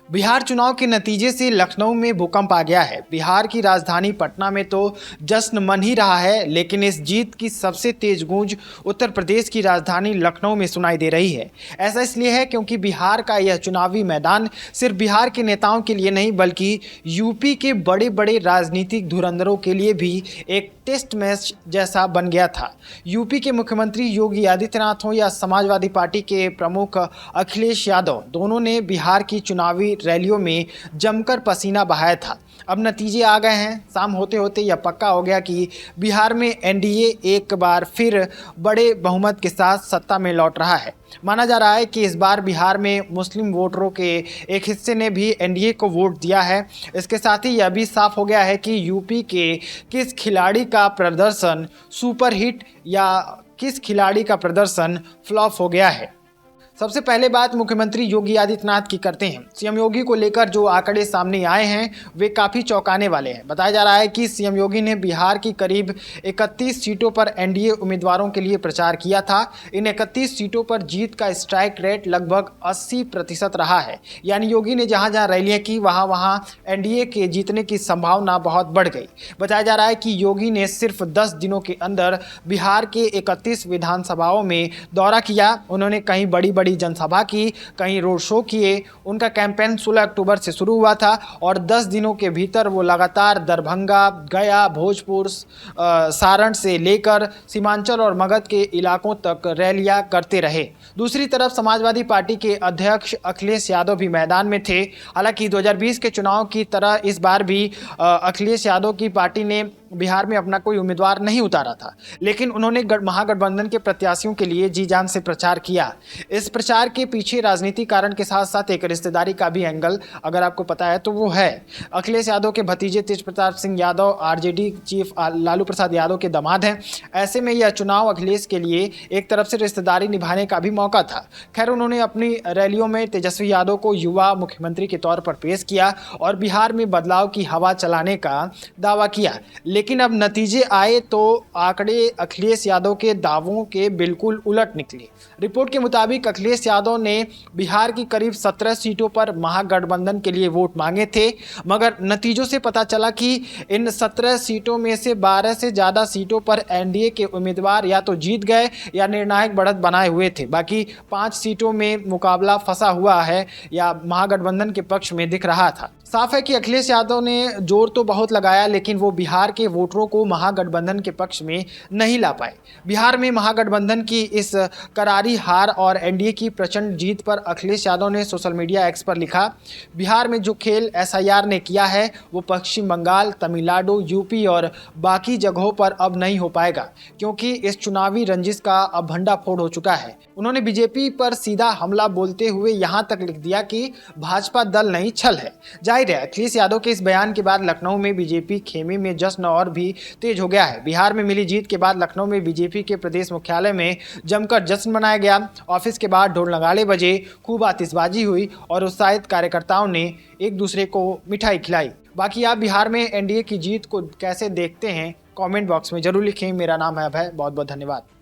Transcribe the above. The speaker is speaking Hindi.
बिहार चुनाव के नतीजे से लखनऊ में भूकंप आ गया है। बिहार की राजधानी पटना में तो जश्न मन ही रहा है, लेकिन इस जीत की सबसे तेज गूंज उत्तर प्रदेश की राजधानी लखनऊ में सुनाई दे रही है। ऐसा इसलिए है क्योंकि बिहार का यह चुनावी मैदान सिर्फ बिहार के नेताओं के लिए नहीं, बल्कि यूपी के बड़े बड़े राजनीतिक धुरंधरों के लिए भी एक टेस्ट मैच जैसा बन गया था। यूपी के मुख्यमंत्री योगी आदित्यनाथ हों या समाजवादी पार्टी के प्रमुख अखिलेश यादव, दोनों ने बिहार की चुनावी रैलियों में जमकर पसीना बहाया था। अब नतीजे आ गए हैं। शाम होते होते यह पक्का हो गया कि बिहार में एनडीए एक बार फिर बड़े बहुमत के साथ सत्ता में लौट रहा है। माना जा रहा है कि इस बार बिहार में मुस्लिम वोटरों के एक हिस्से ने भी एनडीए को वोट दिया है। इसके साथ ही यह भी साफ हो गया है कि यूपी के किस खिलाड़ी का प्रदर्शन सुपर हिट या किस खिलाड़ी का प्रदर्शन फ्लॉप हो गया है। सबसे पहले बात मुख्यमंत्री योगी आदित्यनाथ की करते हैं। सीएम योगी को लेकर जो आंकड़े सामने आए हैं वे काफ़ी चौंकाने वाले हैं। बताया जा रहा है कि सीएम योगी ने बिहार की करीब 31 सीटों पर एनडीए उम्मीदवारों के लिए प्रचार किया था। इन 31 सीटों पर जीत का स्ट्राइक रेट लगभग 80% रहा है। यानी योगी ने जहां जहां रैलियां की वहां एनडीए के जीतने की संभावना बहुत बढ़ गई। बताया जा रहा है कि योगी ने सिर्फ 10 दिनों के अंदर बिहार के 31 विधानसभाओं में दौरा किया। उन्होंने कहीं बड़ी जनसभा की, कहीं रोड शो किए। उनका कैंपेन 16 अक्टूबर से शुरू हुआ था और 10 दिनों के भीतर वो लगातार दरभंगा, गया, भोजपुर, सारण से लेकर सीमांचल और मगध के इलाकों तक रैलियां करते रहे। दूसरी तरफ समाजवादी पार्टी के अध्यक्ष अखिलेश यादव भी मैदान में थे। हालांकि 2020 के चुनाव की तरह इस बार भी अखिलेश यादव की पार्टी ने बिहार में अपना कोई उम्मीदवार नहीं उतारा था, लेकिन उन्होंने महागठबंधन के प्रत्याशियों के लिए जी जान से प्रचार किया। इस प्रचार के पीछे राजनीतिक कारण के साथ साथ एक रिश्तेदारी का भी एंगल अगर आपको पता है तो वो है। अखिलेश यादव के भतीजे तेज प्रताप सिंह यादव आरजेडी चीफ लालू प्रसाद यादव के दामाद हैं। ऐसे में यह चुनाव अखिलेश के लिए एक तरफ से रिश्तेदारी निभाने का भी मौका था। खैर, उन्होंने अपनी रैलियों में तेजस्वी यादव को युवा मुख्यमंत्री के तौर पर पेश किया और बिहार में बदलाव की हवा चलाने का दावा किया। लेकिन अब नतीजे आए तो आंकड़े अखिलेश यादव के दावों के बिल्कुल उलट निकले। रिपोर्ट के मुताबिक अखिलेश यादव ने बिहार की करीब 17 सीटों पर महागठबंधन के लिए वोट मांगे थे, मगर नतीजों से पता चला कि इन 17 सीटों में से 12 से ज़्यादा सीटों पर एनडीए के उम्मीदवार या तो जीत गए या निर्णायक बढ़त बनाए हुए थे। बाकी 5 सीटों में मुकाबला फंसा हुआ है या महागठबंधन के पक्ष में दिख रहा था। साफ है कि अखिलेश यादव ने जोर तो बहुत लगाया, लेकिन वो बिहार के वोटरों को महागठबंधन के पक्ष में नहीं ला पाए। बिहार में महागठबंधन की इस करारी हार और एनडीए की प्रचंड जीत पर अखिलेश यादव ने सोशल मीडिया एक्स पर लिखा, बिहार में जो खेल एसआईआर ने किया है वो पश्चिम बंगाल, तमिलनाडु, यूपी और बाकी जगहों पर अब नहीं हो पाएगा, क्योंकि इस चुनावी रंजिश का अब भंडाफोड़ हो चुका है। उन्होंने बीजेपी पर सीधा हमला बोलते हुए यहां तक लिख दिया कि भाजपा दल नहीं छल है। जाहिर है, अखिलेश यादव के इस बयान के बाद लखनऊ में बीजेपी खेमे में जश्न और भी तेज हो गया है। बिहार में मिली जीत के बाद लखनऊ में बीजेपी के प्रदेश मुख्यालय में जमकर जश्न मनाया गया। ऑफिस के बाद ढोल नगाड़े बजे, खूब आतिशबाजी हुई और उत्साहित कार्यकर्ताओं ने एक दूसरे को मिठाई खिलाई। बाकी आप बिहार में एनडीए की जीत को कैसे देखते हैं, कमेंट बॉक्स में जरूर लिखें। मेरा नाम है अभय। बहुत बहुत धन्यवाद।